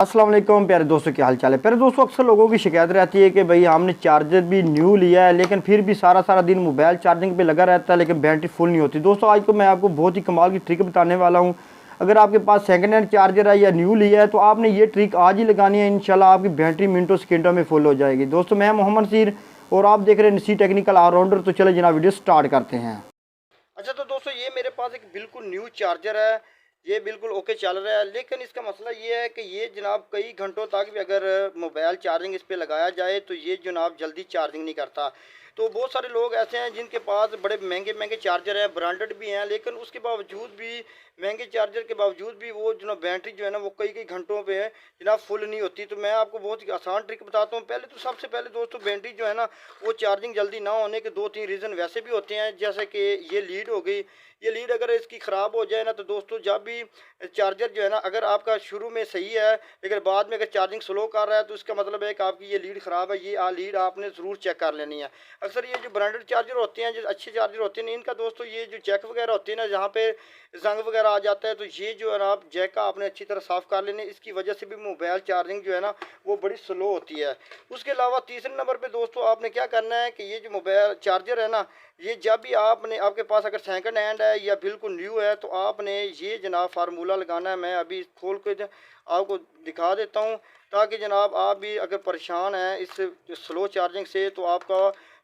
अस्सलाम वालेकुम प्यारे दोस्तों, क्या हाल चाल है। प्यारे दोस्तों, अक्सर लोगों की शिकायत रहती है कि भाई हमने चार्जर भी न्यू लिया है लेकिन फिर भी सारा सारा दिन मोबाइल चार्जिंग पे लगा रहता है लेकिन बैटरी फुल नहीं होती। दोस्तों आज तो मैं आपको बहुत ही कमाल की ट्रिक बताने वाला हूँ। अगर आपके पास सेकंड हैंड चार्जर है या न्यू लिया है तो आपने ये ट्रिक आज ही लगानी है। इंशाल्लाह आपकी बैटरी मिनटों सेकेंडों में फुल हो जाएगी। दोस्तों मैं मोहम्मद सीर और आप देख रहे हैं सी टेक्निकल ऑलराउंडर। तो चले जनाब वीडियो स्टार्ट करते हैं। अच्छा तो दोस्तों ये मेरे पास एक बिल्कुल न्यू चार्जर है, ये बिल्कुल ओके चल रहा है। लेकिन इसका मसला ये है कि ये जनाब कई घंटों तक भी अगर मोबाइल चार्जिंग इस पे लगाया जाए तो ये जनाब जल्दी चार्जिंग नहीं करता। तो बहुत सारे लोग ऐसे हैं जिनके पास बड़े महंगे महंगे चार्जर हैं, ब्रांडेड भी हैं, लेकिन उसके बावजूद भी महंगे चार्जर के बावजूद भी वो जनाब बैटरी जो है ना वो कई कई घंटों पे जनाब फुल नहीं होती। तो मैं आपको बहुत ही आसान ट्रिक बताता हूँ। पहले तो सबसे पहले दोस्तों बैटरी जो है ना वो चार्जिंग जल्दी ना होने के दो तीन रीज़न वैसे भी होते हैं, जैसे कि ये लीड हो गई। ये लीड अगर इसकी ख़राब हो जाए ना तो दोस्तों जब भी चार्जर जो है ना अगर आपका शुरू में सही है लेकिन बाद में अगर चार्जिंग स्लो कर रहा है तो इसका मतलब है कि आपकी ये लीड ख़राब है। ये लीड आपने ज़रूर चेक कर लेनी है। अक्सर ये जो ब्रांडेड चार्जर होते हैं, जो अच्छे चार्जर होते हैं, इनका दोस्तों ये जो जैक वगैरह होती है ना जहाँ पे जंग वगैरह आ जाता है, तो ये जो है ना आप जैक का आपने अच्छी तरह साफ़ कर लेने। इसकी वजह से भी मोबाइल चार्जिंग जो है ना वो बड़ी स्लो होती है। उसके अलावा तीसरे नंबर पे दोस्तों आपने क्या करना है कि ये जो मोबाइल चार्जर है ना ये जब भी आपने आपके पास अगर सेकंड हैंड है या बिल्कुल न्यू है तो आपने ये जनाब फार्मूला लगाना है। मैं अभी खोल के आपको दिखा देता हूँ ताकि जनाब आप भी अगर परेशान हैं इस स्लो चार्जिंग से तो आपका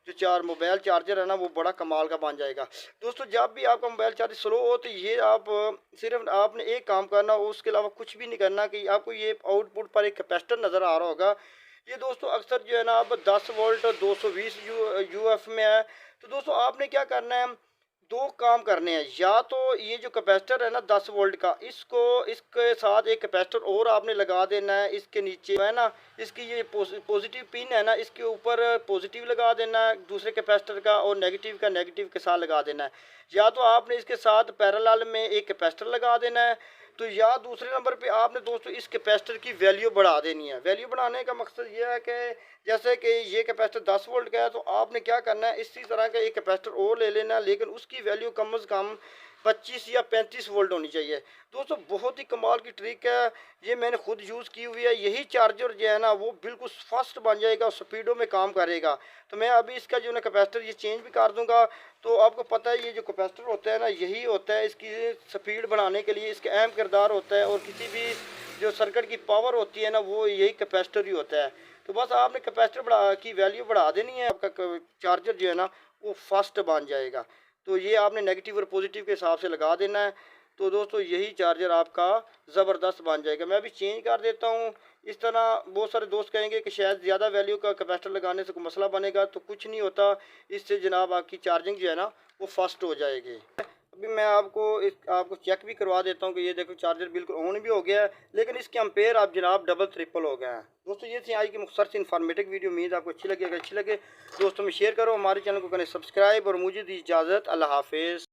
जो मोबाइल चार्जर है ना वो बड़ा कमाल का बन जाएगा। दोस्तों जब भी आपका मोबाइल चार्जर स्लो हो तो ये आप सिर्फ आपने एक काम करना, उसके अलावा कुछ भी नहीं करना कि आपको ये आउटपुट पर एक कैपेसिटर नज़र आ रहा होगा। ये दोस्तों अक्सर जो है ना अब 10 वोल्ट 220 यूएफ में है। तो दोस्तों आपने क्या करना है, दो काम करने हैं। या तो ये जो कैपेसिटर है ना 10 वोल्ट का, इसको इसके साथ एक कैपेसिटर और आपने लगा देना है। इसके नीचे है ना इसकी ये पॉजिटिव पिन है ना इसके ऊपर पॉजिटिव लगा देना है दूसरे कैपेसिटर का, और नेगेटिव का नेगेटिव के साथ लगा देना है। या तो आपने इसके साथ पैरेलल में एक कैपेसिटर लगा देना है। तो या दूसरे नंबर पे आपने दोस्तों इस कैपेसिटर की वैल्यू बढ़ा देनी है। वैल्यू बढ़ाने का मकसद ये है कि जैसे कि ये कैपेसिटर 10 वोल्ट का है तो आपने क्या करना है, इसी तरह का एक कैपेसिटर और ले लेना, लेकिन उसकी वैल्यू कम से कम 25 या 35 वोल्ट होनी चाहिए। दोस्तों बहुत ही कमाल की ट्रिक है, ये मैंने खुद यूज़ की हुई है। यही चार्जर जो है ना वो बिल्कुल फास्ट बन जाएगा और स्पीडों में काम करेगा। तो मैं अभी इसका जो है ना कैपेसिटर ये चेंज भी कर दूंगा। तो आपको पता है ये जो कैपेसिटर होता है ना यही होता है इसकी स्पीड बढ़ाने के लिए, इसका अहम किरदार होता है। और किसी भी जो सर्किट की पावर होती है ना वो यही कैपेसिटर ही होता है। तो बस आपने कैपेसिटर बढ़ा की वैल्यू बढ़ा देनी है, आपका चार्जर जो है ना वो फास्ट बन जाएगा। तो ये आपने नेगेटिव और पॉजिटिव के हिसाब से लगा देना है। तो दोस्तों यही चार्जर आपका ज़बरदस्त बन जाएगा। मैं अभी चेंज कर देता हूँ। इस तरह बहुत सारे दोस्त कहेंगे कि शायद ज़्यादा वैल्यू का कैपेसिटर लगाने से कोई मसला बनेगा, तो कुछ नहीं होता। इससे जनाब आपकी चार्जिंग जो है ना वो फास्ट हो जाएगी। अभी मैं आपको चेक भी करवा देता हूँ कि ये देखो चार्जर बिल्कुल ऑन भी हो गया है, लेकिन इसके एम्पेयर आप जनाब डबल ट्रिपल हो गए हैं। दोस्तों ये थी आज की मुख्तसर सी इन्फॉर्मेटिव वीडियो। उम्मीद आपको अच्छी लगी। अगर अच्छी लगे दोस्तों में शेयर करो, हमारे चैनल को करें सब्सक्राइब, और मुझे दी इजाज़त। अल्लाह हाफिज़।